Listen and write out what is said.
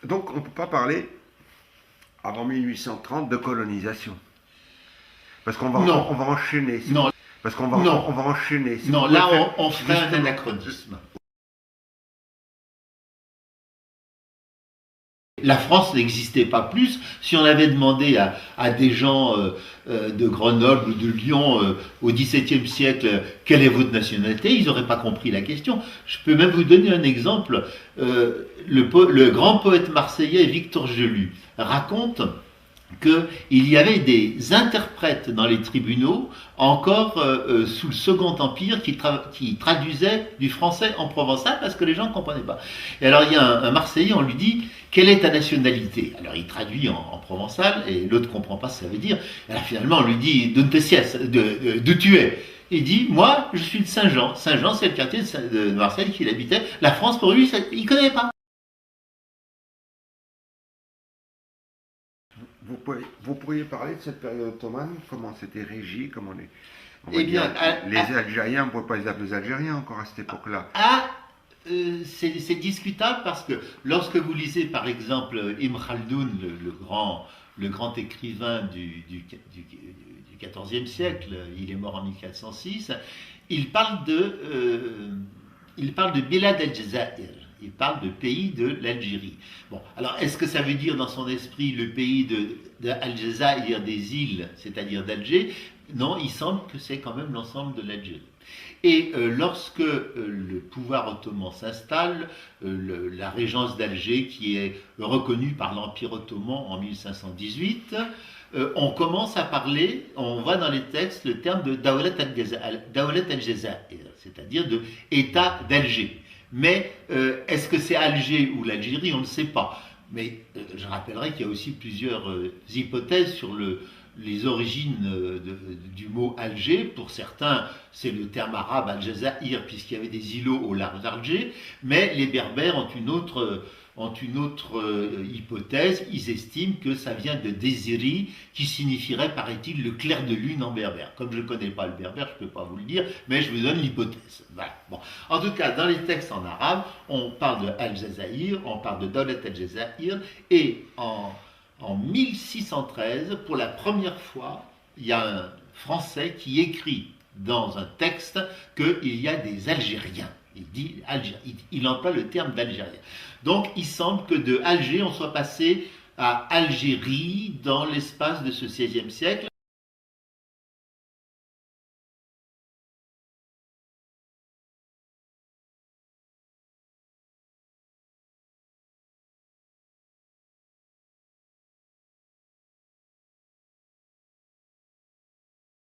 Donc on ne peut pas parler avant 1830 de colonisation. Parce qu'on va, Non, on va enchaîner. non, Parce qu'on va, non, on va enchaîner. Si non, vous là pouvez faire on ferait un justement. anachronisme. La France n'existait pas plus. Si on avait demandé à des gens de Grenoble ou de Lyon au XVIIe siècle quelle est votre nationalité, ils n'auraient pas compris la question. Je peux même vous donner un exemple. Le grand poète marseillais Victor Gelu raconte qu'il y avait des interprètes dans les tribunaux, encore sous le Second Empire, qui traduisaient du français en provençal parce que les gens ne comprenaient pas. Et alors il y a un Marseillais, on lui dit quelle est ta nationalité? Alors il traduit en provençal et l'autre ne comprend pas ce que ça veut dire. Et alors finalement on lui dit d'où tu es? Il dit moi je suis de Saint-Jean. Saint-Jean c'est le quartier de Marseille qu'il habitait. La France pour lui il ne connaît pas. Vous pourriez parler de cette période ottomane, comment c'était régi, comment on va Eh dire, bien, les Algériens, on ne pouvait pas les appeler les Algériens encore à cette époque-là. C'est discutable parce que lorsque vous lisez par exemple Ibn Khaldoun, le grand écrivain du XIVe siècle, il est mort en 1406, il parle de Bilad el-Jazair, il parle de pays de l'Algérie. Bon, alors est-ce que ça veut dire dans son esprit le pays de Al-Jazair, des îles, c'est-à-dire d'Alger? Non, il semble que c'est quand même l'ensemble de l'Algérie. Et lorsque le pouvoir ottoman s'installe, la régence d'Alger, qui est reconnue par l'Empire ottoman en 1518, on commence à parler, on voit dans les textes le terme de Dawlat al-Jazair, c'est-à-dire de État d'Alger. Mais est-ce que c'est Alger ou l'Algérie? On ne sait pas. Mais je rappellerai qu'il y a aussi plusieurs hypothèses sur les origines du mot Alger. Pour certains, c'est le terme arabe Al-Jazair, puisqu'il y avait des îlots au large d'Alger, mais les Berbères ont une autre hypothèse. Ils estiment que ça vient de Désiri, qui signifierait, paraît-il, le clair de lune en berbère. Comme je ne connais pas le berbère, je ne peux pas vous le dire, mais je vous donne l'hypothèse. Voilà. Bon. En tout cas, dans les textes en arabe, on parle de Al-Jazair, on parle de Dawlat al-Jazair, et en 1613, pour la première fois, il y a un Français qui écrit dans un texte qu'il y a des Algériens. Il emploie le terme d'Algérien. Donc il semble que de Alger, on soit passé à Algérie dans l'espace de ce XVIe siècle.